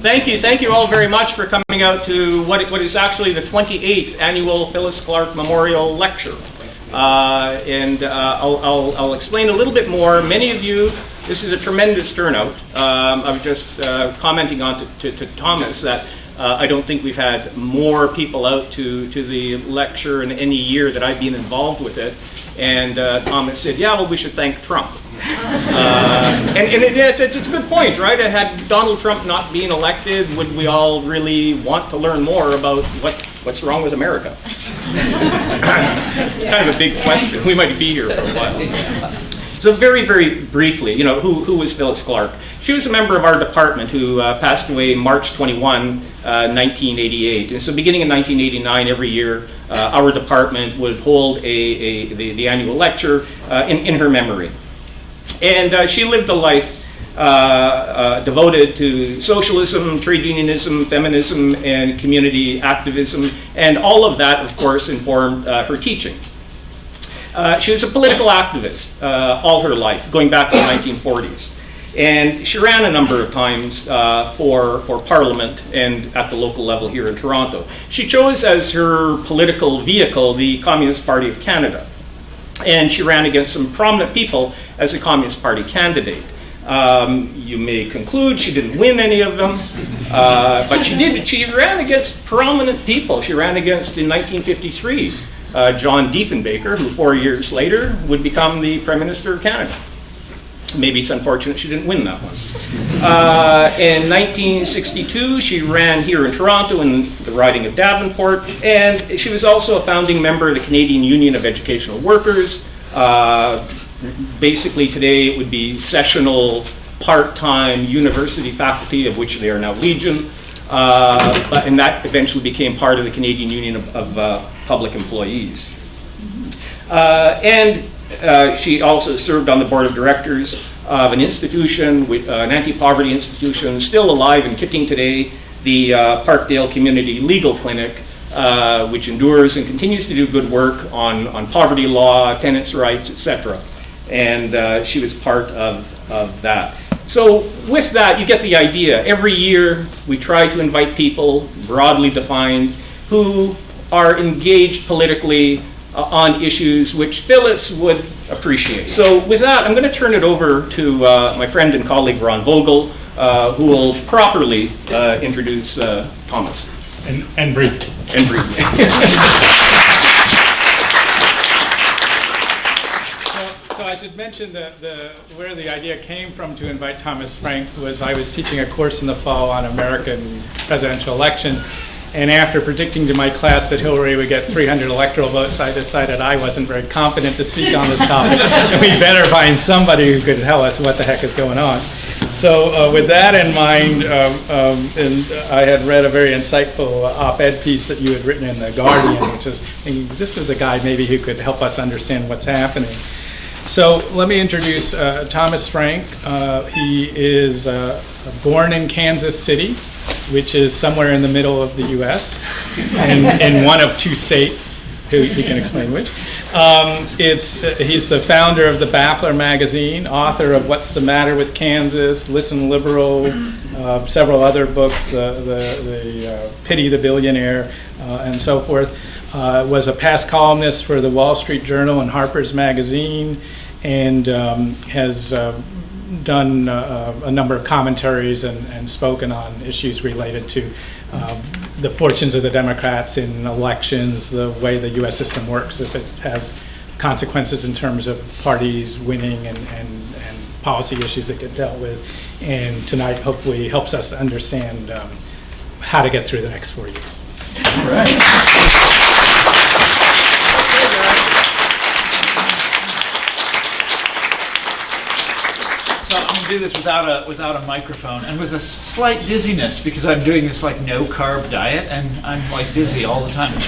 Thank you all very much for coming out to what is actually the 28th annual Phyllis Clarke Memorial Lecture. I'll explain a little bit more. Many of you, this is a tremendous turnout. I was just commenting on to Thomas that I don't think we've had more people out to the lecture in any year that I've been involved with it. And Thomas said, yeah, well, we should thank Trump. It's a good point, right? Had Donald Trump not been elected, would we all really want to learn more about what's wrong with America? It's kind of a big question. We might be here for a while. So very, very briefly, who was Phyllis Clarke? She was a member of our department who passed away March 21, 1988. And so beginning in 1989, every year, our department would hold the annual lecture in her memory. And she lived a life devoted to socialism, trade unionism, feminism, and community activism. And all of that, of course, informed her teaching. She was a political activist all her life, going back to the 1940s. And she ran a number of times for Parliament and at the local level here in Toronto. She chose as her political vehicle the Communist Party of Canada. And she ran against some prominent people as a Communist Party candidate. You may conclude she didn't win any of them, but she did. She ran against prominent people. She ran against, in 1953, John Diefenbaker, who 4 years later would become the Prime Minister of Canada. Maybe it's unfortunate she didn't win that one. In 1962, she ran here in Toronto in the riding of Davenport, and she was also a founding member of the Canadian Union of Educational Workers. Basically today it would be sessional, part-time university faculty, of which they are now legion, and that eventually became part of the Canadian Union of Public Employees. She also served on the board of directors of an institution, an anti-poverty institution, still alive and kicking today, the Parkdale Community Legal Clinic, which endures and continues to do good work on poverty law, tenants' rights, etc. And she was part of that. So with that, you get the idea. Every year, we try to invite people, broadly defined, who are engaged politically on issues which Phyllis would appreciate. So with that, I'm going to turn it over to my friend and colleague Ron Vogel, who will properly introduce Thomas. And briefly. And briefly. So I should mention where the idea came from to invite Thomas Frank was I was teaching a course in the fall on American presidential elections. And after predicting to my class that Hillary would get 300 electoral votes, I decided I wasn't very confident to speak on this topic. And we better find somebody who could tell us what the heck is going on. So with that in mind, and I had read a very insightful op-ed piece that you had written in The Guardian, which was thinking this was a guy maybe who could help us understand what's happening. So let me introduce Thomas Frank. He is born in Kansas City, which is somewhere in the middle of the U.S. and in one of two states. He can explain which. He's the founder of the Baffler magazine, author of What's the Matter with Kansas, Listen Liberal, several other books, the Pity the Billionaire, and so forth. Was a past columnist for the Wall Street Journal and Harper's magazine, and has done a number of commentaries and spoken on issues related to the fortunes of the Democrats in elections, the way the U.S. system works, if it has consequences in terms of parties winning and policy issues that get dealt with. And tonight hopefully helps us understand how to get through the next 4 years. All right. So I'm going to do this without a microphone and with a slight dizziness because I'm doing this like no carb diet and I'm like dizzy all the time.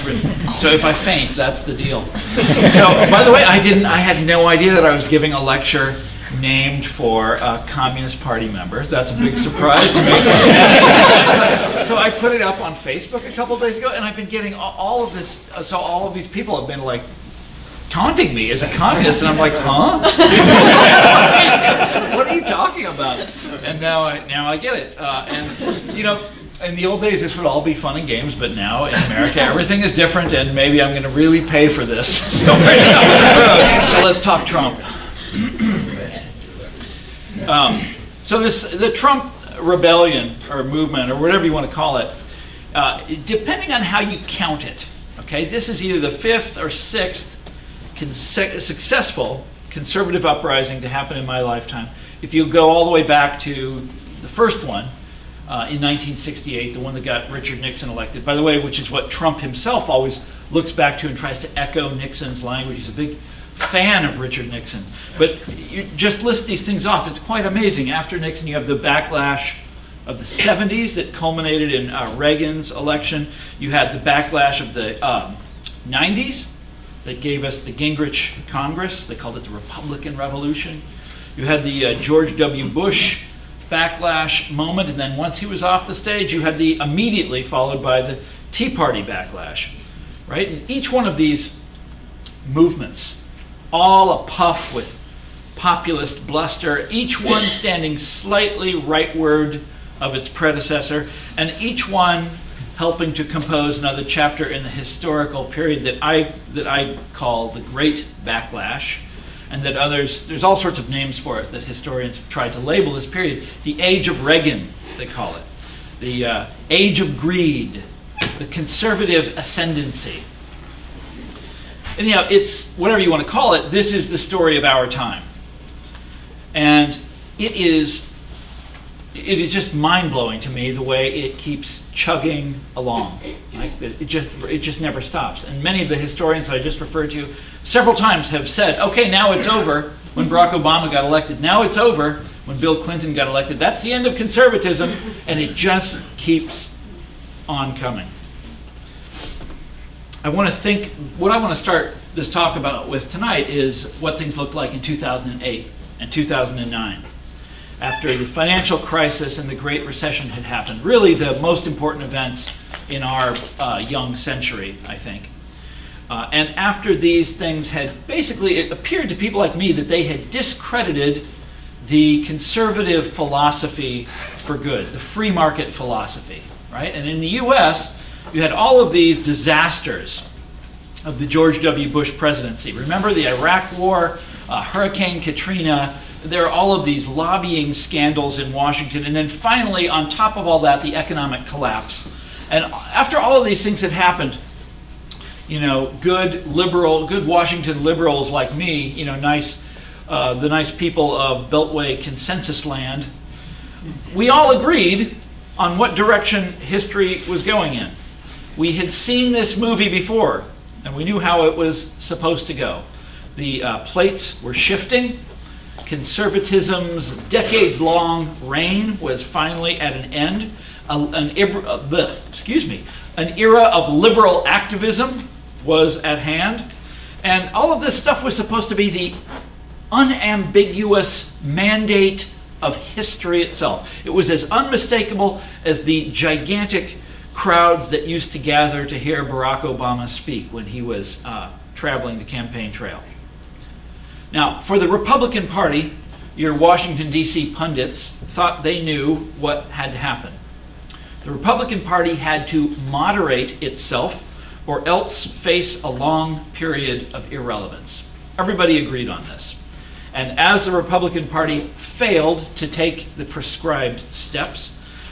So if I faint, that's the deal. So by the way, I had no idea that I was giving a lecture named for Communist Party members. That's a big surprise to me. So I put it up on Facebook a couple days ago, and I've been getting all of this. So all of these people have been like taunting me as a communist, and I'm like, huh? What are you talking talking about. And now I get it. And, you know, in the old days, this would all be fun and games, but now in America, everything is different, and maybe I'm going to really pay for this. So let's talk Trump. So the Trump rebellion or movement or whatever you want to call it, depending on how you count it, okay, this is either the fifth or sixth successful conservative uprising to happen in my lifetime. If you go all the way back to the first one in 1968, the one that got Richard Nixon elected, by the way, which is what Trump himself always looks back to and tries to echo Nixon's language. He's a big fan of Richard Nixon. But you just list these things off. It's quite amazing. After Nixon, you have the backlash of the 70s that culminated in Reagan's election. You had the backlash of the 90s that gave us the Gingrich Congress. They called it the Republican Revolution. You had the George W. Bush backlash moment, and then once he was off the stage, you had the immediately followed by the Tea Party backlash, right? And each one of these movements, all a puff with populist bluster, each one standing slightly rightward of its predecessor, and each one helping to compose another chapter in the historical period that I call the Great Backlash, and that others, there's all sorts of names for it that historians have tried to label this period. The Age of Reagan, they call it. The Age of Greed, the Conservative Ascendancy. Anyhow, it's whatever you want to call it, this is the story of our time. And it is just mind-blowing to me the way it keeps chugging along. Right? It just never stops. And many of the historians I just referred to several times have said, okay, now it's over when Barack Obama got elected. Now it's over when Bill Clinton got elected. That's the end of conservatism, and it just keeps on coming. What I want to start this talk about with tonight is what things looked like in 2008 and 2009. After the financial crisis and the Great Recession had happened, really the most important events in our young century, I think. And after these things had basically, it appeared to people like me that they had discredited the conservative philosophy for good, the free market philosophy, right? And in the US, you had all of these disasters of the George W. Bush presidency. Remember the Iraq War, Hurricane Katrina. There are all of these lobbying scandals in Washington, and then finally, on top of all that, the economic collapse. And after all of these things had happened, you know, good Washington liberals like me, you know, the nice people of Beltway consensus land, we all agreed on what direction history was going in. We had seen this movie before, and we knew how it was supposed to go. The plates were shifting. Conservatism's decades-long reign was finally at an end. An era of liberal activism was at hand. And all of this stuff was supposed to be the unambiguous mandate of history itself. It was as unmistakable as the gigantic crowds that used to gather to hear Barack Obama speak when he was traveling the campaign trail. Now, for the Republican Party, your Washington, D.C. pundits thought they knew what had to happen. The Republican Party had to moderate itself or else face a long period of irrelevance. Everybody agreed on this. And as the Republican Party failed to take the prescribed steps,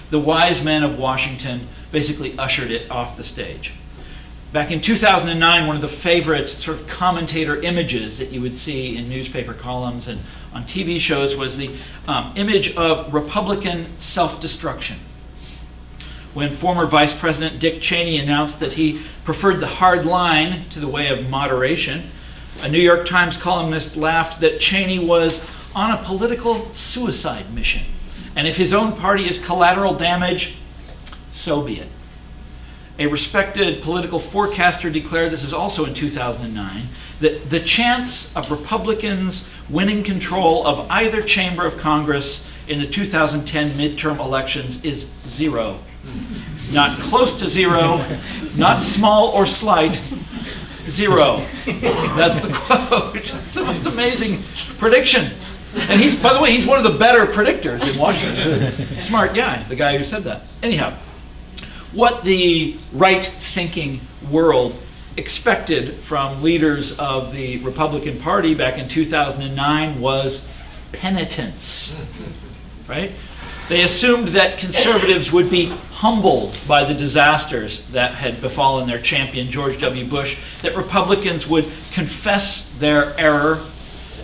the wise men of Washington basically ushered it off the stage. Back in 2009, one of the favorite sort of commentator images that you would see in newspaper columns and on TV shows was the image of Republican self-destruction. When former Vice President Dick Cheney announced that he preferred the hard line to the way of moderation, a New York Times columnist laughed that Cheney was on a political suicide mission. And if his own party is collateral damage, so be it. A respected political forecaster declared, this is also in 2009, that the chance of Republicans winning control of either chamber of Congress in the 2010 midterm elections is zero. Not close to zero, not small or slight, zero. That's the quote. It's the most amazing prediction. And he's, by the way, he's one of the better predictors in Washington. Smart guy, the guy who said that. Anyhow, what the right-thinking world expected from leaders of the Republican Party back in 2009 was penitence, right? They assumed that conservatives would be humbled by the disasters that had befallen their champion, George W. Bush, that Republicans would confess their error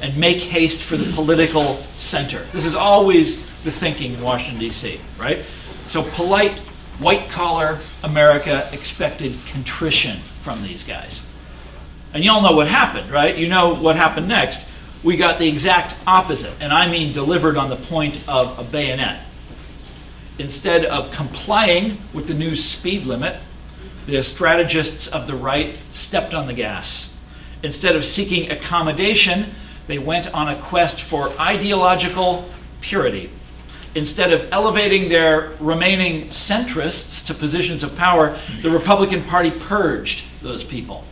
and make haste for the political center. This is always the thinking in Washington, D.C., right? So polite, white-collar America expected contrition from these guys. And you all know what happened, right? You know what happened next. We got the exact opposite, and I mean delivered on the point of a bayonet. Instead of complying with the new speed limit, the strategists of the right stepped on the gas. Instead of seeking accommodation, they went on a quest for ideological purity. Instead of elevating their remaining centrists to positions of power, the Republican Party purged those people.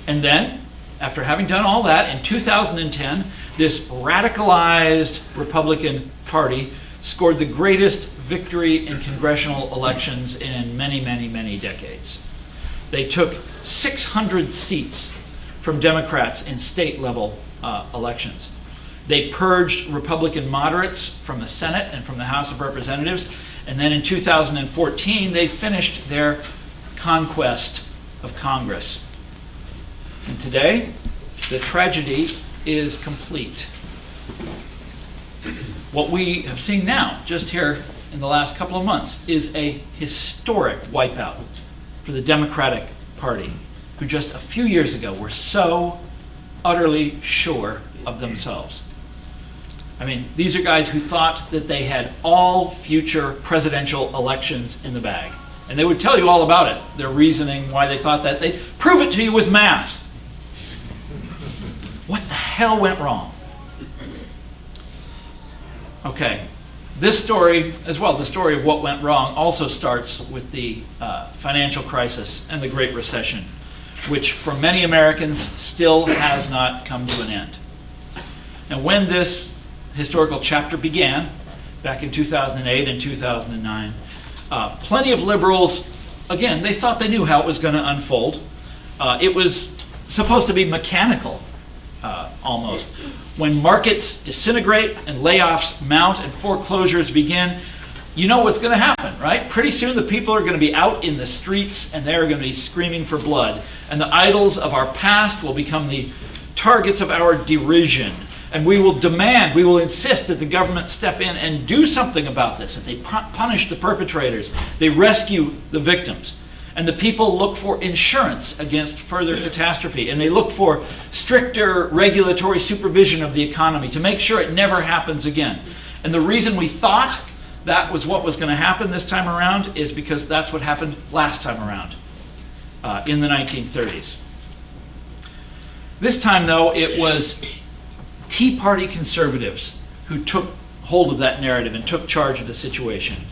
And then, after having done all that, in 2010, this radicalized Republican Party scored the greatest victory in congressional elections in many, many, many decades. They took 600 seats from Democrats in state-level elections. They purged Republican moderates from the Senate and from the House of Representatives. And then in 2014, they finished their conquest of Congress. And today, the tragedy is complete. What we have seen now, just here in the last couple of months, is a historic wipeout for the Democratic Party, who just a few years ago were so utterly sure of themselves. I mean, these are guys who thought that they had all future presidential elections in the bag. And they would tell you all about it, their reasoning, why they thought that. They'd prove it to you with math. What the hell went wrong? Okay, this story as well, the story of what went wrong, also starts with the financial crisis and the Great Recession, which for many Americans still has not come to an end. Now, when this historical chapter began, back in 2008 and 2009, plenty of liberals, again, they thought they knew how it was going to unfold. It was supposed to be mechanical, almost. When markets disintegrate and layoffs mount and foreclosures begin, you know what's going to happen, right? Pretty soon the people are going to be out in the streets and they're going to be screaming for blood. And the idols of our past will become the targets of our derision. And we will demand, we will insist that the government step in and do something about this, that they punish the perpetrators, they rescue the victims. And the people look for insurance against further catastrophe. And they look for stricter regulatory supervision of the economy to make sure it never happens again. And the reason we thought that was what was going to happen this time around is because that's what happened last time around in the 1930s. This time, though, it was Tea Party conservatives who took hold of that narrative and took charge of the situation.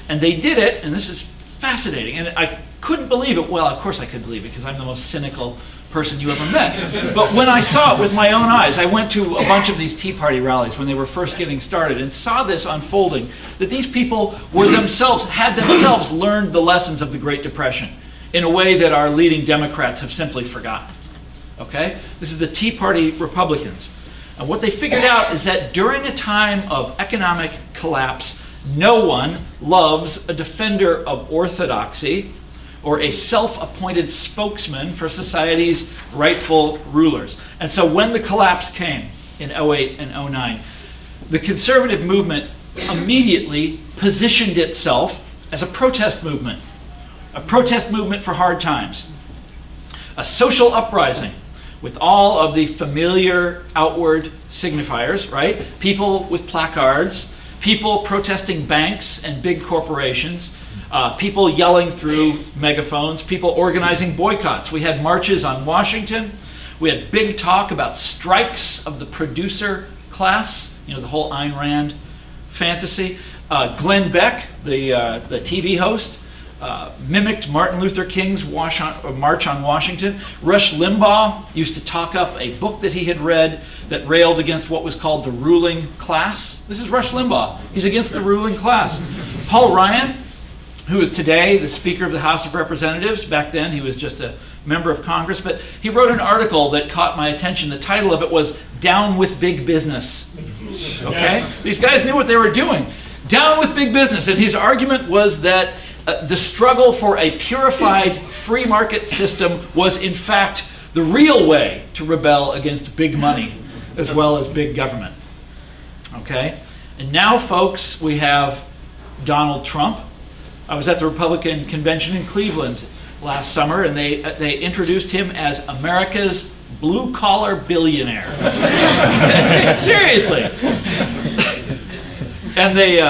And they did it, and this is fascinating, and I couldn't believe it. Well, of course I could believe it, because I'm the most cynical person you ever met. But when I saw it with my own eyes, I went to a bunch of these Tea Party rallies when they were first getting started and saw this unfolding, that these people had themselves learned the lessons of the Great Depression in a way that our leading Democrats have simply forgotten. Okay? This is the Tea Party Republicans. And what they figured out is that during a time of economic collapse, no one loves a defender of orthodoxy or a self-appointed spokesman for society's rightful rulers. And so when the collapse came in 08 and 09, the conservative movement immediately positioned itself as a protest movement for hard times, a social uprising with all of the familiar outward signifiers, right? People with placards, people protesting banks and big corporations, people yelling through megaphones, people organizing boycotts. We had marches on Washington. We had big talk about strikes of the producer class, you know, the whole Ayn Rand fantasy. Glenn Beck, the TV host, mimicked Martin Luther King's March on Washington. Rush Limbaugh used to talk up a book that he had read that railed against what was called the ruling class. This is Rush Limbaugh. He's against the ruling class. Paul Ryan, who is today the Speaker of the House of Representatives. Back then he was just a member of Congress, but he wrote an article that caught my attention. The title of it was "Down with Big Business." Okay? These guys knew what they were doing. Down with big business. And his argument was that the struggle for a purified free market system was in fact the real way to rebel against big money as well as big government. Okay? And now, folks, we have Donald Trump. I was at the Republican convention in Cleveland last summer, and they introduced him as America's blue-collar billionaire. Seriously. And they,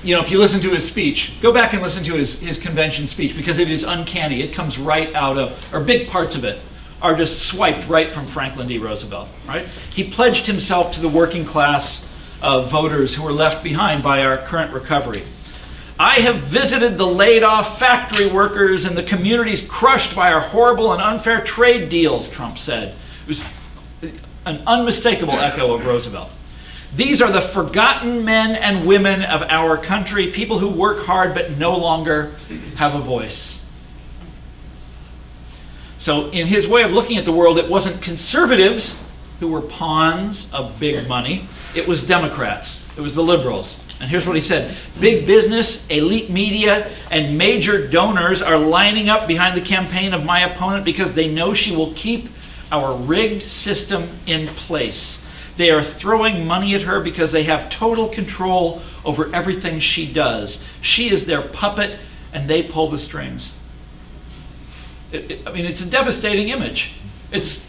if you listen to his speech, go back and listen to his convention speech, because it is uncanny. It comes right out of, or big parts of it are just swiped right from Franklin D. Roosevelt, right? He pledged himself to the working class voters who were left behind by our current recovery. I have visited the laid-off factory workers and the communities crushed by our horrible and unfair trade deals, Trump said. It was an unmistakable echo of Roosevelt. These are the forgotten men and women of our country, people who work hard but no longer have a voice. So in his way of looking at the world, it wasn't conservatives who were pawns of big money. It was Democrats. It was the liberals. And here's what he said. Big business, elite media, and major donors are lining up behind the campaign of my opponent because they know she will keep our rigged system in place. They are throwing money at her because they have total control over everything she does. She is their puppet, and they pull the strings. It's a devastating image. It's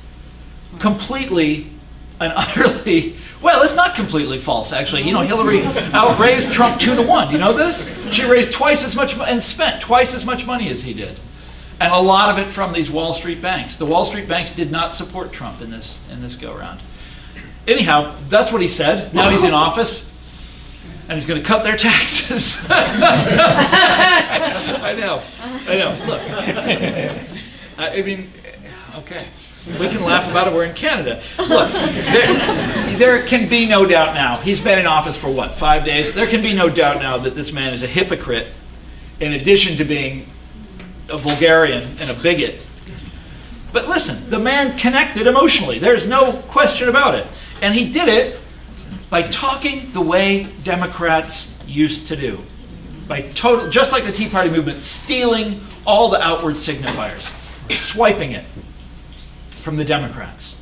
completely and utterly, well, it's not completely false, actually. Hillary outraised Trump 2-1. You know this? She raised twice as much and spent twice as much money as he did. And a lot of it from these Wall Street banks. The Wall Street banks did not support Trump in this go-around. Anyhow, that's what he said. Now he's in office, and he's going to cut their taxes. I know. Look. Okay. We can laugh about it. We're in Canada. Look, there can be no doubt now. He's been in office for, 5 days? There can be no doubt now that this man is a hypocrite, in addition to being a vulgarian and a bigot. But listen, the man connected emotionally. There's no question about it. And he did it by talking the way Democrats used to do. Just like the Tea Party movement, stealing all the outward signifiers, swiping it from the Democrats.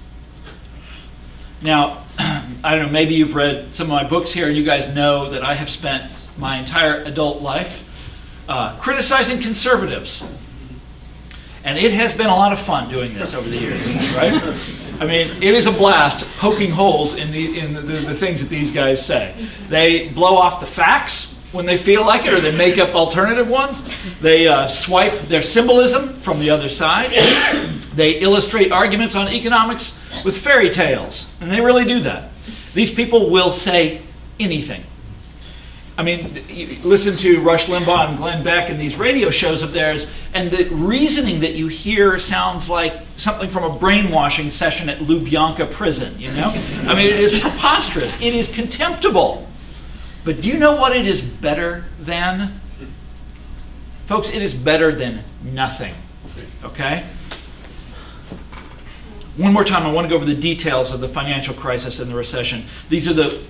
Now, I don't know, maybe you've read some of my books here, and you guys know that I have spent my entire adult life criticizing conservatives. And it has been a lot of fun doing this over the years, right? It is a blast poking holes in the things that these guys say. They blow off the facts when they feel like it, or they make up alternative ones. They swipe their symbolism from the other side. They illustrate arguments on economics with fairy tales, and they really do that. These people will say anything. You listen to Rush Limbaugh and Glenn Beck and these radio shows of theirs, and the reasoning that you hear sounds like something from a brainwashing session at Lubyanka prison, It is preposterous. It is contemptible. But do you know what it is better than? Folks, it is better than nothing. Okay? One more time, I want to go over the details of the financial crisis and the recession. These are the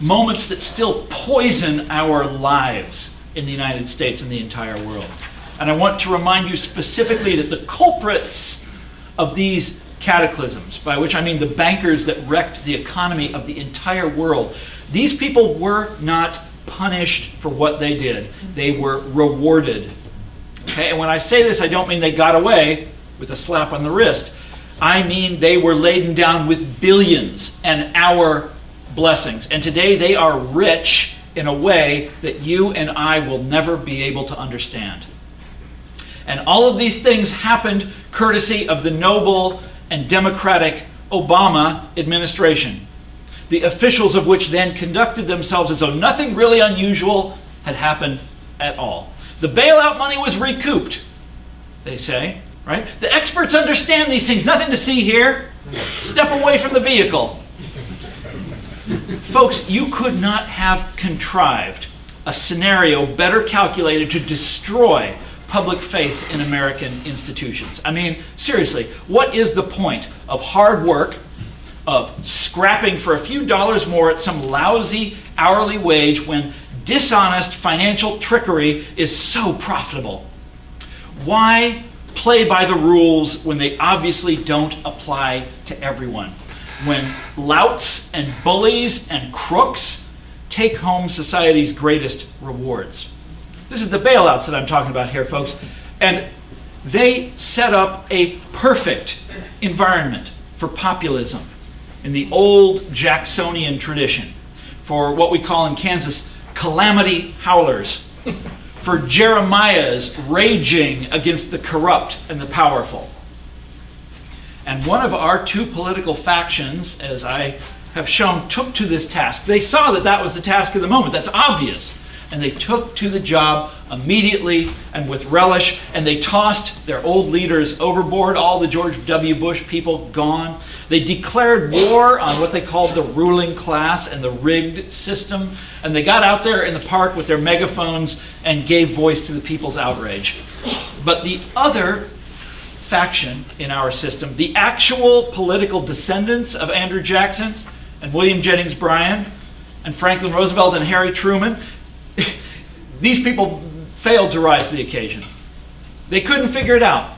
moments that still poison our lives in the United States and the entire world. And I want to remind you specifically that the culprits of these cataclysms, by which I mean the bankers that wrecked the economy of the entire world, these people were not punished for what they did. They were rewarded. Okay? And when I say this, I don't mean they got away with a slap on the wrist. I mean they were laden down with billions and our blessings. And today they are rich in a way that you and I will never be able to understand. And all of these things happened courtesy of the noble and democratic Obama administration, the officials of which then conducted themselves as though nothing really unusual had happened at all. The bailout money was recouped, they say, right? The experts understand these things. Nothing to see here. Step away from the vehicle. Folks, you could not have contrived a scenario better calculated to destroy public faith in American institutions. I mean, seriously, what is the point of hard work, of scrapping for a few dollars more at some lousy hourly wage when dishonest financial trickery is so profitable? Why play by the rules when they obviously don't apply to everyone? When louts and bullies and crooks take home society's greatest rewards. This is the bailouts that I'm talking about here, folks. And they set up a perfect environment for populism in the old Jacksonian tradition, for what we call in Kansas calamity howlers, for Jeremiah's raging against the corrupt and the powerful. And one of our two political factions, as I have shown, took to this task. They saw that that was the task of the moment. That's obvious. And they took to the job immediately and with relish, and they tossed their old leaders overboard, all the George W. Bush people gone. They declared war on what they called the ruling class and the rigged system, and they got out there in the park with their megaphones and gave voice to the people's outrage. But the other faction in our system, the actual political descendants of Andrew Jackson and William Jennings Bryan and Franklin Roosevelt and Harry Truman, these people failed to rise to the occasion. They couldn't figure it out.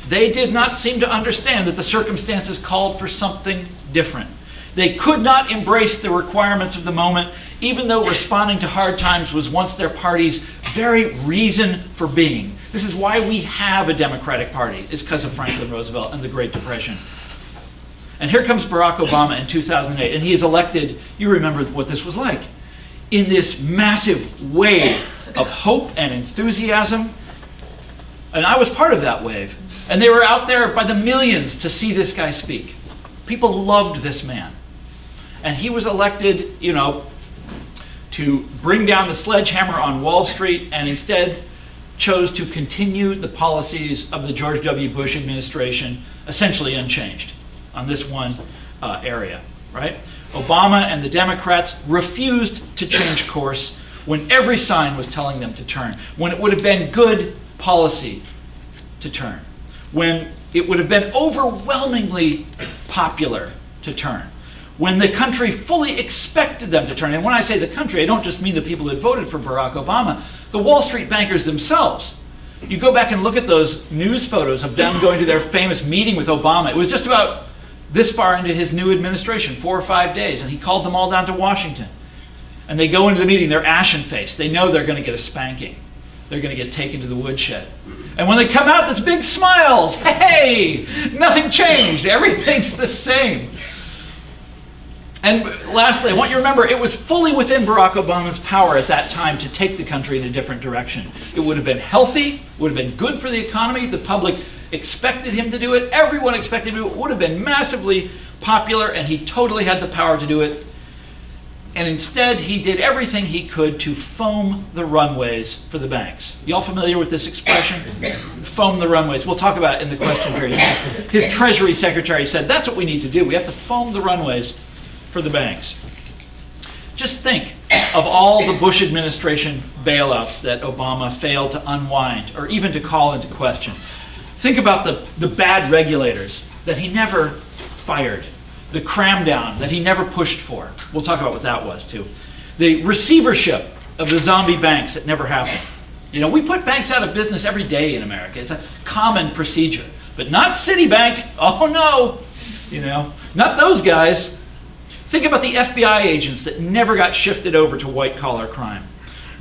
They did not seem to understand that the circumstances called for something different. They could not embrace the requirements of the moment, even though responding to hard times was once their party's very reason for being. This is why we have a Democratic Party. It's because of Franklin Roosevelt and the Great Depression. And here comes Barack Obama in 2008, and he is elected. You remember what this was like. In this massive wave of hope and enthusiasm. And I was part of that wave. And they were out there by the millions to see this guy speak. People loved this man. And he was elected, to bring down the sledgehammer on Wall Street, and instead chose to continue the policies of the George W. Bush administration, essentially unchanged on this one area, right? Obama and the Democrats refused to change course when every sign was telling them to turn, when it would have been good policy to turn, when it would have been overwhelmingly popular to turn, when the country fully expected them to turn. And when I say the country, I don't just mean the people that voted for Barack Obama, the Wall Street bankers themselves. You go back and look at those news photos of them going to their famous meeting with Obama. It was just about this far into his new administration, 4 or 5 days, and he called them all down to Washington. And they go into the meeting, they're ashen-faced. They know they're going to get a spanking. They're going to get taken to the woodshed. And when they come out, there's big smiles. Hey, nothing changed. Everything's the same. And lastly, I want you to remember, it was fully within Barack Obama's power at that time to take the country in a different direction. It would have been healthy, would have been good for the economy. The public expected him to do it. Everyone expected him to do it. It would have been massively popular, and he totally had the power to do it. And instead, he did everything he could to foam the runways for the banks. Y'all familiar with this expression? Foam the runways. We'll talk about it in the question period. His Treasury Secretary said, that's what we need to do. We have to foam the runways for the banks. Just think of all the Bush administration bailouts that Obama failed to unwind or even to call into question. Think about the bad regulators that he never fired, the cram down that he never pushed for. We'll talk about what that was too. The receivership of the zombie banks that never happened. We put banks out of business every day in America. It's a common procedure. But not Citibank. Oh no. Not those guys. Think about the FBI agents that never got shifted over to white-collar crime.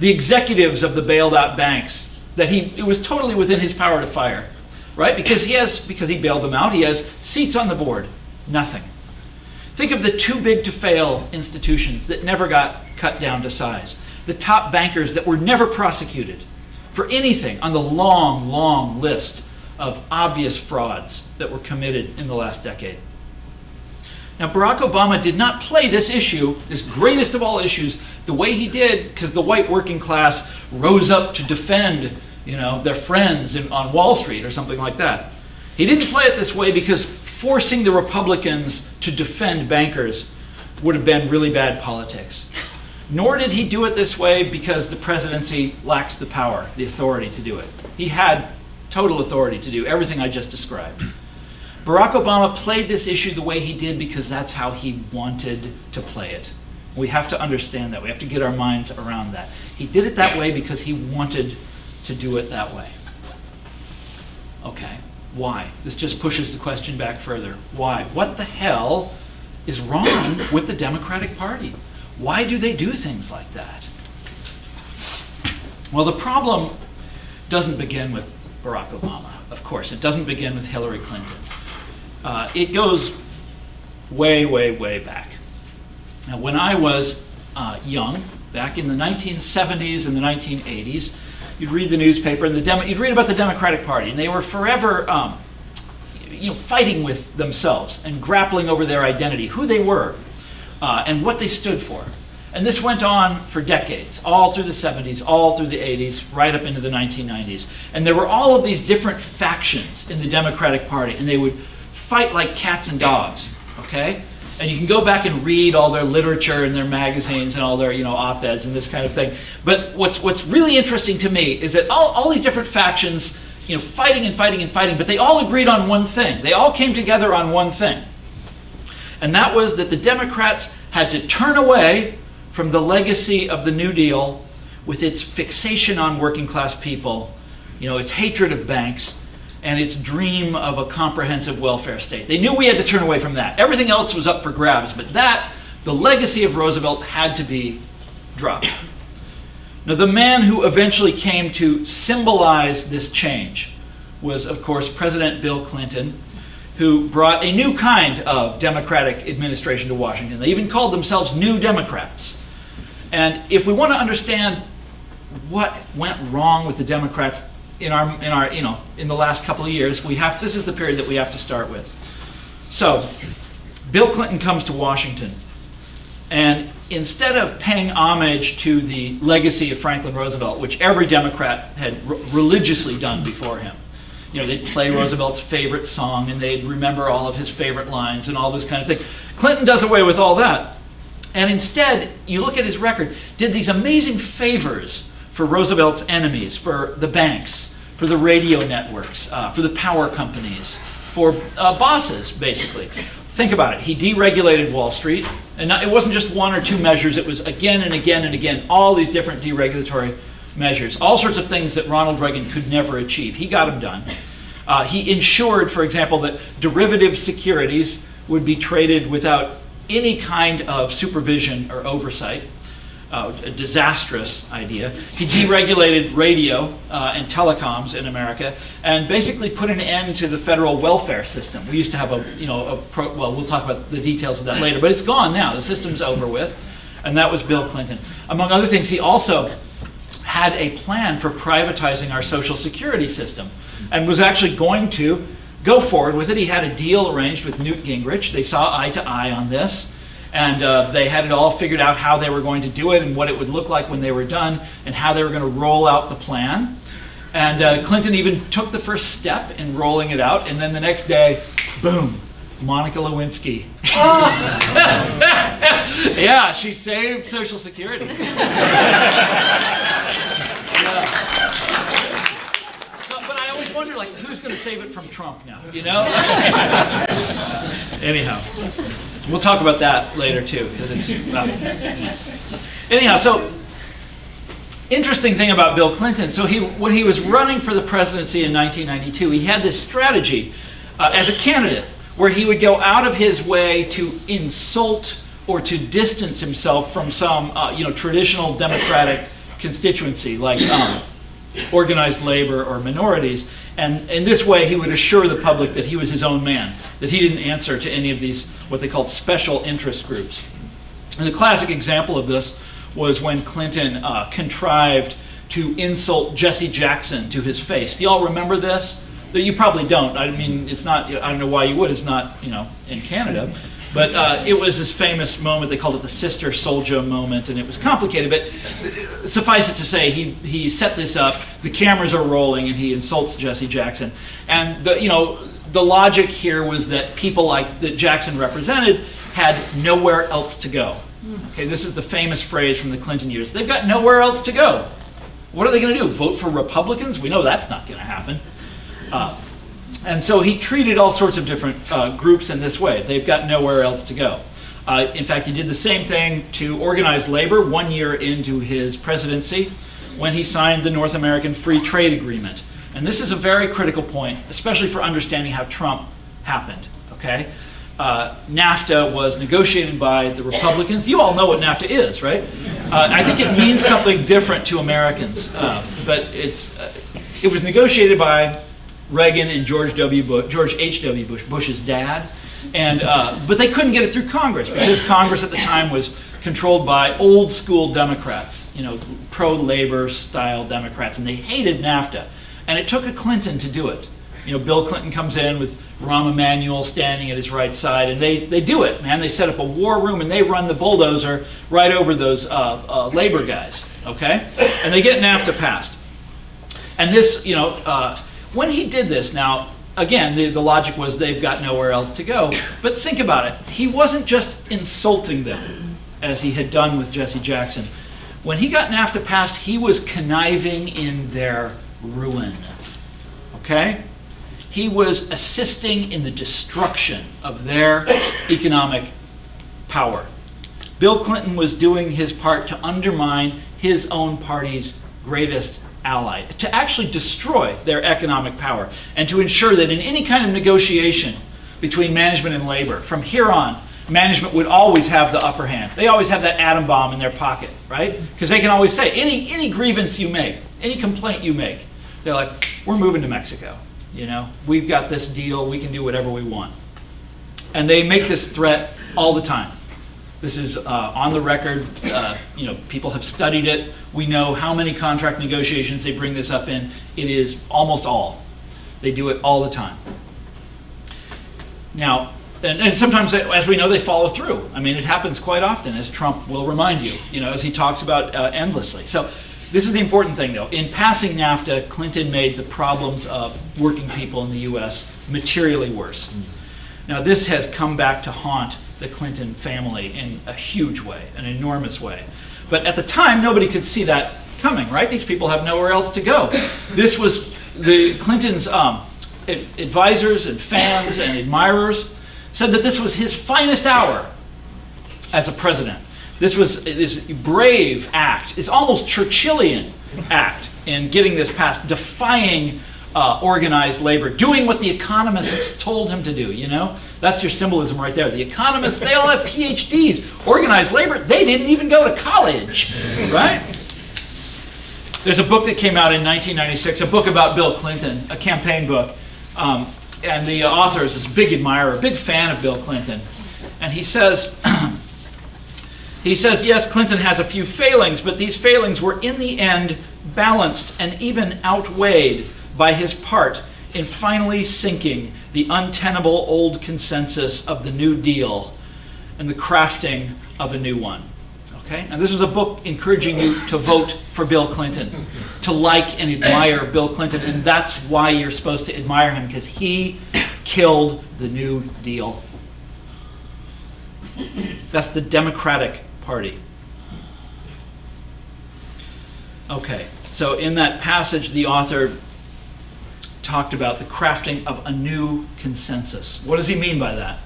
The executives of the bailed-out banks that it was totally within his power to fire, right? Because he bailed them out, he has seats on the board. Nothing. Think of the too big to fail institutions that never got cut down to size. The top bankers that were never prosecuted for anything on the long, long list of obvious frauds that were committed in the last decade. Now, Barack Obama did not play this issue, this greatest of all issues, the way he did because the white working class rose up to defend, their friends on Wall Street or something like that. He didn't play it this way because forcing the Republicans to defend bankers would have been really bad politics. Nor did he do it this way because the presidency lacks the power, the authority to do it. He had total authority to do everything I just described. Barack Obama played this issue the way he did because that's how he wanted to play it. We have to understand that. We have to get our minds around that. He did it that way because he wanted to do it that way. Okay, why? This just pushes the question back further. Why? What the hell is wrong with the Democratic Party? Why do they do things like that? Well, the problem doesn't begin with Barack Obama, of course. It doesn't begin with Hillary Clinton. It goes way, way, way back. Now, when I was young, back in the 1970s and the 1980s, you'd read the newspaper and you'd read about the Democratic Party, and they were forever fighting with themselves and grappling over their identity, who they were, and what they stood for. And this went on for decades, all through the 70s, all through the 80s, right up into the 1990s. And there were all of these different factions in the Democratic Party, and they would fight like cats and dogs, okay? And you can go back and read all their literature and their magazines and all their op-eds and this kind of thing. But what's really interesting to me is that all these different factions, fighting and fighting and fighting, but they all agreed on one thing. They all came together on one thing. And that was that the Democrats had to turn away from the legacy of the New Deal with its fixation on working class people, its hatred of banks, and its dream of a comprehensive welfare state. They knew we had to turn away from that. Everything else was up for grabs, but the legacy of Roosevelt had to be dropped. Now, the man who eventually came to symbolize this change was, of course, President Bill Clinton, who brought a new kind of Democratic administration to Washington. They even called themselves New Democrats. And if we want to understand what went wrong with the Democrats in the last couple of years, this is the period that we have to start with. So, Bill Clinton comes to Washington, and instead of paying homage to the legacy of Franklin Roosevelt, which every Democrat had religiously done before him, they'd play Roosevelt's favorite song and they'd remember all of his favorite lines and all this kind of thing. Clinton does away with all that. And instead, you look at his record, did these amazing favors for Roosevelt's enemies, for the banks, for the radio networks, for the power companies, for bosses, basically. Think about it. He deregulated Wall Street, and it wasn't just one or two measures. It was again and again and again, all these different deregulatory measures, all sorts of things that Ronald Reagan could never achieve. He got them done. He ensured, for example, that derivative securities would be traded without any kind of supervision or oversight. A disastrous idea. He deregulated radio and telecoms in America and basically put an end to the federal welfare system. We used to have we'll talk about the details of that later, but it's gone now. The system's over with, and that was Bill Clinton. Among other things, he also had a plan for privatizing our Social Security system and was actually going to go forward with it. He had a deal arranged with Newt Gingrich. They saw eye to eye on this. And they had it all figured out how they were going to do it and what it would look like when they were done and how they were going to roll out the plan. And Clinton even took the first step in rolling it out. And then the next day, boom, Monica Lewinsky. Yeah, she saved Social Security. But I always wonder, who's going to save it from Trump now, Anyhow. We'll talk about that later too. Anyhow, so interesting thing about Bill Clinton. So when he was running for the presidency in 1992, he had this strategy as a candidate where he would go out of his way to insult or to distance himself from some traditional Democratic constituency like organized labor or minorities. And in this way, he would assure the public that he was his own man, that he didn't answer to any of these, what they called special interest groups. And the classic example of this was when Clinton contrived to insult Jesse Jackson to his face. Do you all remember this? You probably don't. I mean, it's not, I don't know why you would. It's not, in Canada. But it was this famous moment, they called it the Sister Soldier moment, and it was complicated, but suffice it to say, he set this up, the cameras are rolling, and he insults Jesse Jackson. And the logic here was that people that Jackson represented had nowhere else to go. Okay, this is the famous phrase from the Clinton years. They've got nowhere else to go. What are they going to do? Vote for Republicans? We know that's not going to happen. And so he treated all sorts of different groups in this way. They've got nowhere else to go. In fact, he did the same thing to organized labor 1 year into his presidency when he signed the North American Free Trade Agreement. And this is a very critical point, especially for understanding how Trump happened. Okay? NAFTA was negotiated by the Republicans. You all know what NAFTA is, right? I think it means something different to Americans, but it was negotiated by Reagan and George H.W. Bush, Bush's dad, and but they couldn't get it through Congress because Congress at the time was controlled by old school Democrats, pro-labor style Democrats, and they hated NAFTA, and it took a Clinton to do it. Bill Clinton comes in with Rahm Emanuel standing at his right side, and they do it, man. They set up a war room, and they run the bulldozer right over those labor guys, okay? And they get NAFTA passed. And this, when he did this, now, again, the logic was they've got nowhere else to go. But think about it. He wasn't just insulting them, as he had done with Jesse Jackson. When he got NAFTA passed, he was conniving in their ruin, okay? He was assisting in the destruction of their economic power. Bill Clinton was doing his part to undermine his own party's greatest ally, to actually destroy their economic power, and to ensure that in any kind of negotiation between management and labor, from here on, management would always have the upper hand. They always have that atom bomb in their pocket, right? Because they can always say, any grievance you make, any complaint you make, they're like, we're moving to Mexico. We've got this deal, we can do whatever we want. And they make this threat all the time. This is on the record, people have studied it. We know how many contract negotiations they bring this up in. It is almost all. They do it all the time. Now, and sometimes, as we know, they follow through. I mean, it happens quite often, as Trump will remind you, as he talks about endlessly. So this is the important thing, though. In passing NAFTA, Clinton made the problems of working people in the U.S. materially worse. Now, this has come back to haunt the Clinton family in a huge way, an enormous way. But at the time, nobody could see that coming, right? These people have nowhere else to go. This was the Clinton's advisors and fans and admirers said that this was his finest hour as a president. This was this brave act. It's almost Churchillian act in getting this passed, defying organized labor, doing what the economists told him to do, That's your symbolism right there. The economists, they all have PhDs. Organized labor, they didn't even go to college, right? There's a book that came out in 1996, a book about Bill Clinton, a campaign book. And the author is this big admirer, a big fan of Bill Clinton. And he says, yes, Clinton has a few failings, but these failings were in the end balanced and even outweighed by his part in finally sinking the untenable old consensus of the New Deal and the crafting of a new one. Okay? Now, this was a book encouraging you to vote for Bill Clinton, to like and admire Bill Clinton, and that's why you're supposed to admire him, because he killed the New Deal. That's the Democratic Party. Okay, so in that passage, the author talked about the crafting of a new consensus. What does he mean by that?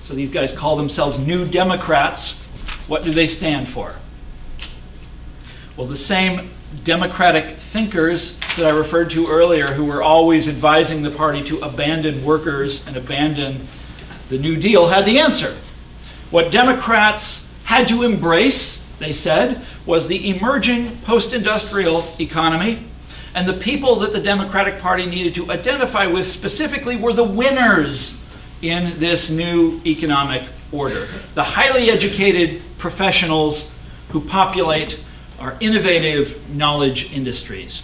So these guys call themselves New Democrats. What do they stand for? Well, the same democratic thinkers that I referred to earlier, who were always advising the party to abandon workers and abandon the New Deal, had the answer. What Democrats had to embrace, they said, was the emerging post-industrial economy, and the people that the Democratic Party needed to identify with specifically were the winners in this new economic order. The highly educated professionals who populate our innovative knowledge industries.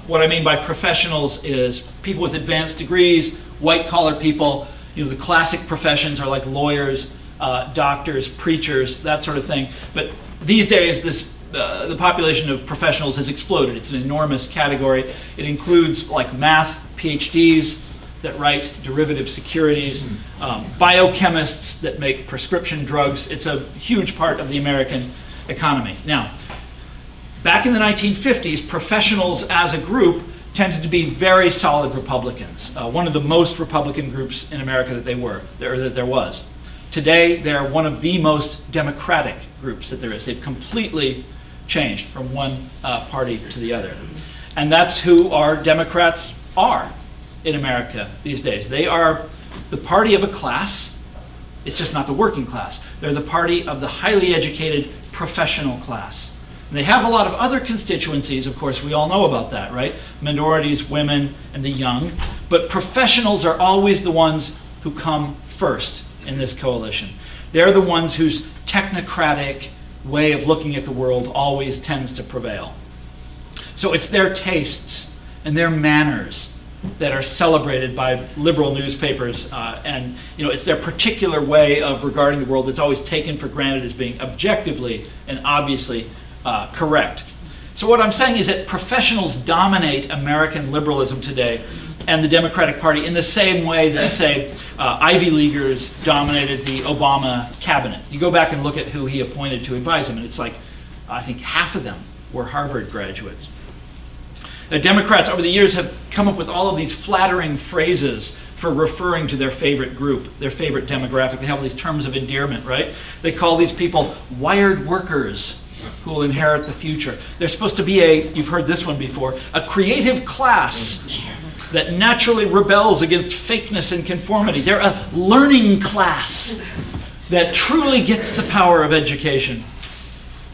What I mean by professionals is people with advanced degrees, white-collar people, The classic professions are like lawyers, doctors, preachers, that sort of thing. But these days, the population of professionals has exploded. It's an enormous category. It includes like math PhDs that write derivative securities, biochemists that make prescription drugs. It's a huge part of the American economy. Now, back in the 1950s, professionals as a group tended to be very solid Republicans. One of the most Republican groups in America that there was. Today, they're one of the most democratic groups that there is. They've completely changed from one party to the other. And that's who our Democrats are in America these days. They are the party of a class. It's just not the working class. They're the party of the highly educated professional class. And they have a lot of other constituencies, of course, we all know about that, right? Minorities, women, and the young. But professionals are always the ones who come first in this coalition. They're the ones whose technocratic way of looking at the world always tends to prevail. So it's their tastes and their manners that are celebrated by liberal newspapers, and it's their particular way of regarding the world that's always taken for granted as being objectively and obviously correct. So what I'm saying is that professionals dominate American liberalism today and the Democratic Party in the same way that, say, Ivy Leaguers dominated the Obama cabinet. You go back and look at who he appointed to advise him, and it's like, I think half of them were Harvard graduates. The Democrats over the years have come up with all of these flattering phrases for referring to their favorite group, their favorite demographic. They have all these terms of endearment, right? They call these people wired workers who will inherit the future. They're supposed to be you've heard this one before, a creative class that naturally rebels against fakeness and conformity. They're a learning class that truly gets the power of education.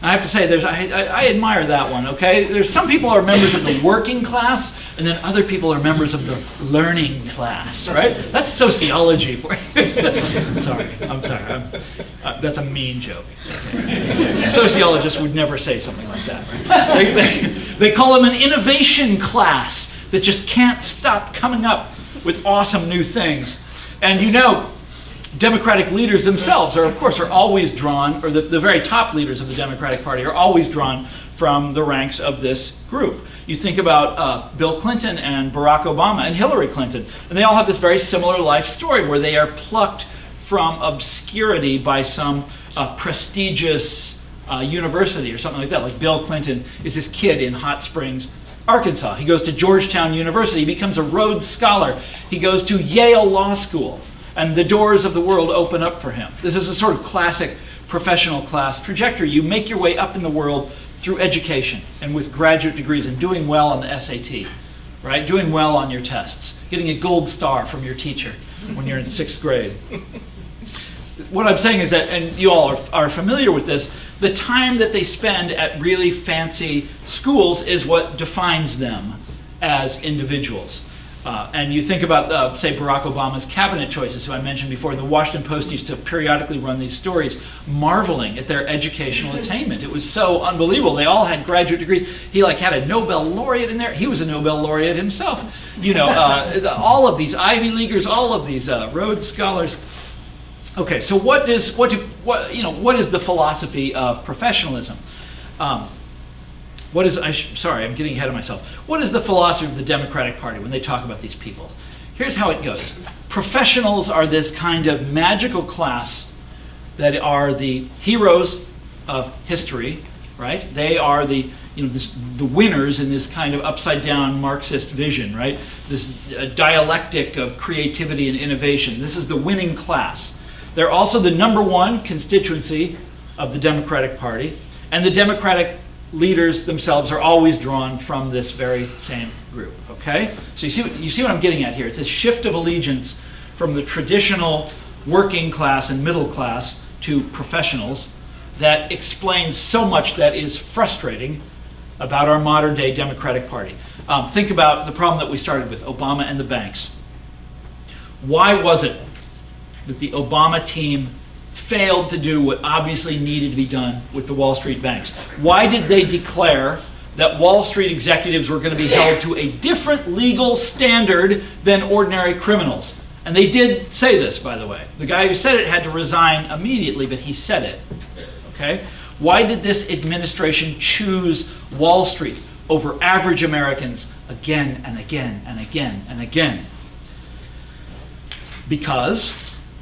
I have to say, I admire that one, okay? There's some people are members of the working class, and then other people are members of the learning class, right? That's sociology for you. Sorry. That's a mean joke. Sociologists would never say something like that, right? They call them an innovation class that just can't stop coming up with awesome new things. And Democratic leaders themselves are always drawn, or the very top leaders of the Democratic Party are always drawn from the ranks of this group. You think about Bill Clinton and Barack Obama and Hillary Clinton, and they all have this very similar life story where they are plucked from obscurity by some prestigious university or something like that. Like Bill Clinton is this kid in Hot Springs, Arkansas. He goes to Georgetown University. He becomes a Rhodes Scholar. He goes to Yale Law School. And the doors of the world open up for him. This is a sort of classic professional class trajectory. You make your way up in the world through education and with graduate degrees and doing well on the SAT, right? Doing well on your tests, getting a gold star from your teacher when you're in 6th grade. What I'm saying is that, and you all are familiar with this, the time that they spend at really fancy schools is what defines them as individuals. And you think about, say, Barack Obama's cabinet choices, who I mentioned before. The Washington Post used to periodically run these stories, marveling at their educational attainment. It was so unbelievable. They all had graduate degrees. He had a Nobel laureate in there. He was a Nobel laureate himself. All of these Ivy Leaguers, all of these Rhodes Scholars. Okay, so what is the philosophy of professionalism? I'm getting ahead of myself. What is the philosophy of the Democratic Party when they talk about these people? Here's how it goes. Professionals are this kind of magical class that are the heroes of history, right? They are the winners in this kind of upside down Marxist vision, right? This dialectic of creativity and innovation. This is the winning class. They're also the number one constituency of the Democratic Party, and the Democratic leaders themselves are always drawn from this very same group, okay? So you see what I'm getting at here. It's a shift of allegiance from the traditional working class and middle class to professionals that explains so much that is frustrating about our modern day Democratic Party. Think about the problem that we started with, Obama and the banks. Why was it that the Obama team failed to do what obviously needed to be done with the Wall Street banks? Why did they declare that Wall Street executives were going to be held to a different legal standard than ordinary criminals? And they did say this, by the way. The guy who said it had to resign immediately, but he said it. Okay? Why did this administration choose Wall Street over average Americans again and again and again and again? Because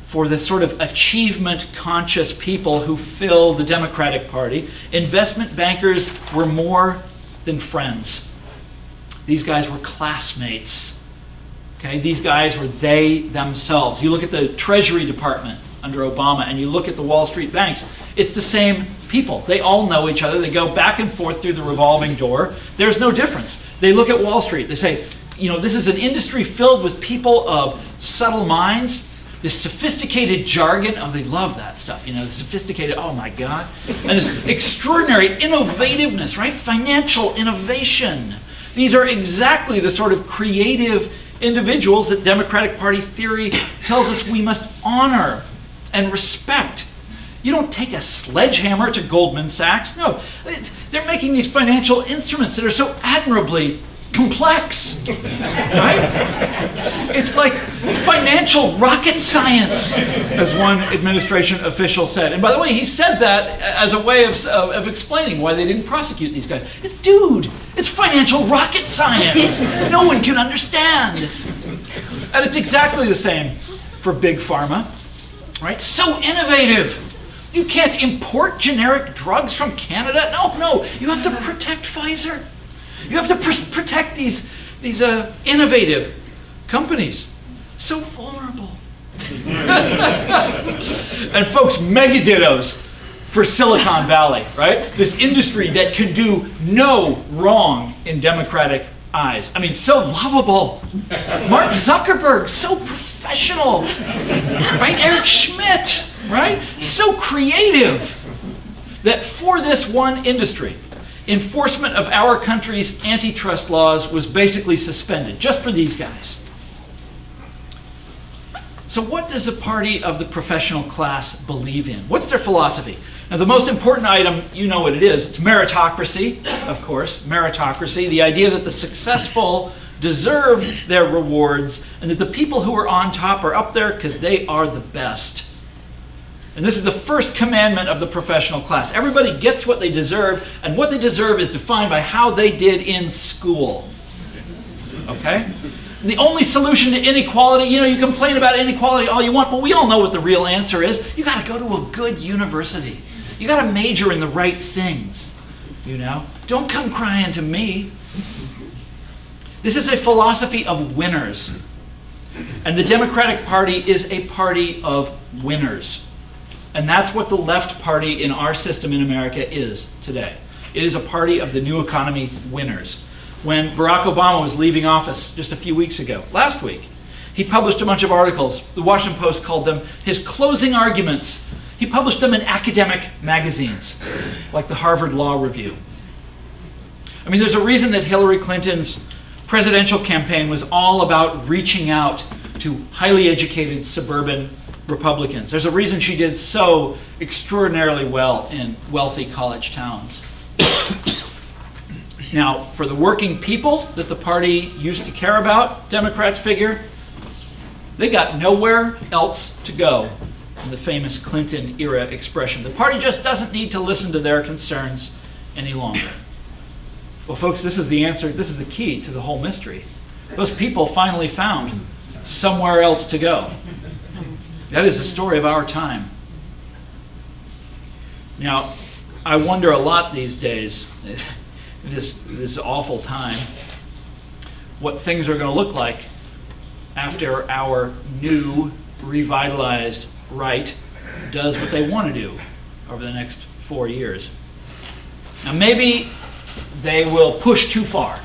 for the sort of achievement-conscious people who fill the Democratic Party, investment bankers were more than friends. These guys were classmates. Okay? These guys were they themselves. You look at the Treasury Department under Obama and you look at the Wall Street banks, it's the same people. They all know each other. They go back and forth through the revolving door. There's no difference. They look at Wall Street. They say, you know, this is an industry filled with people of subtle minds. This sophisticated jargon, oh, they love that stuff, you know, the sophisticated, oh my God. And this extraordinary innovativeness, right? Financial innovation. These are exactly the sort of creative individuals that Democratic Party theory tells us we must honor and respect. You don't take a sledgehammer to Goldman Sachs. No, they're making these financial instruments that are so admirably complex, right? It's like financial rocket science, as one administration official said. And by the way, he said that as a way of explaining why they didn't prosecute these guys. It's financial rocket science. No one can understand. And it's exactly the same for Big Pharma, right? So innovative. You can't import generic drugs from Canada. No, you have to protect Pfizer. You have to protect these innovative companies. So vulnerable. And folks, mega dittos for Silicon Valley, right? This industry that can do no wrong in democratic eyes. I mean, so lovable. Mark Zuckerberg, so professional. Right? Eric Schmidt, right? So creative that for this one industry, enforcement of our country's antitrust laws was basically suspended, just for these guys. So what does the party of the professional class believe in? What's their philosophy? Now, the most important item, you know what it is. It's meritocracy, of course. Meritocracy, the idea that the successful deserve their rewards and that the people who are on top are up there because they are the best. And this is the first commandment of the professional class. Everybody gets what they deserve, and what they deserve is defined by how they did in school. Okay? And the only solution to inequality, you know, you complain about inequality all you want, but we all know what the real answer is. You got to go to a good university. You got to major in the right things. You know? Don't come crying to me. This is a philosophy of winners. And the Democratic Party is a party of winners. And that's what the left party in our system in America is today. It is a party of the new economy winners. When Barack Obama was leaving office just a few weeks ago, last week, he published a bunch of articles. The Washington Post called them his closing arguments. He published them in academic magazines, like the Harvard Law Review. I mean, there's a reason that Hillary Clinton's presidential campaign was all about reaching out to highly educated suburban Republicans. There's a reason she did so extraordinarily well in wealthy college towns. Now, for the working people that the party used to care about, Democrats figure, they got nowhere else to go, in the famous Clinton era expression. The party just doesn't need to listen to their concerns any longer. Well, folks, this is the answer. This is the key to the whole mystery. Those people finally found somewhere else to go. That is the story of our time. Now, I wonder a lot these days, in this awful time, what things are going to look like after our new, revitalized right does what they want to do over the next 4 years. Now, maybe they will push too far,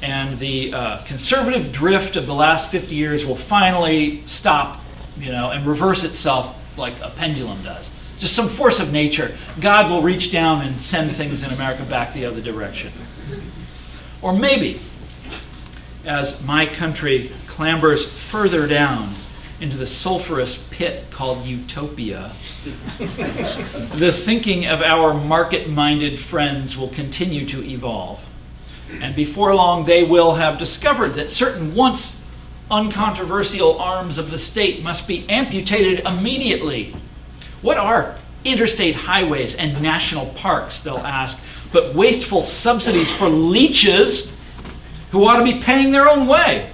and the conservative drift of the last 50 years will finally stop, and reverse itself like a pendulum does. Just some force of nature. God will reach down and send things in America back the other direction. Or maybe, as my country clambers further down into the sulfurous pit called utopia, the thinking of our market-minded friends will continue to evolve. And before long, they will have discovered that certain once uncontroversial arms of the state must be amputated immediately. What are interstate highways and national parks, they'll ask, but wasteful subsidies for leeches who ought to be paying their own way?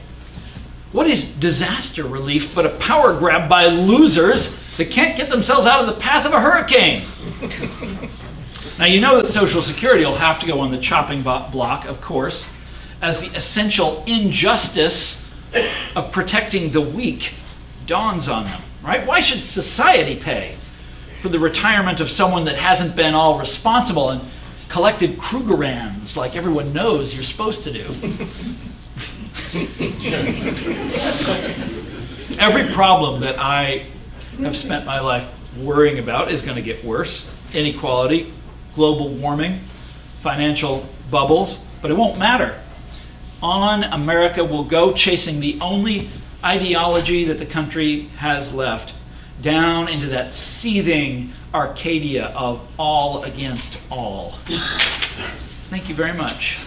What is disaster relief but a power grab by losers that can't get themselves out of the path of a hurricane? Now, you know that Social Security will have to go on the chopping block, of course, as the essential injustice of protecting the weak dawns on them, right? Why should society pay for the retirement of someone that hasn't been all responsible and collected Krugerrands like everyone knows you're supposed to do? Every problem that I have spent my life worrying about is going to get worse. Inequality, global warming, financial bubbles, but it won't matter. On America will go, chasing the only ideology that the country has left, down into that seething Arcadia of all against all. Thank you very much.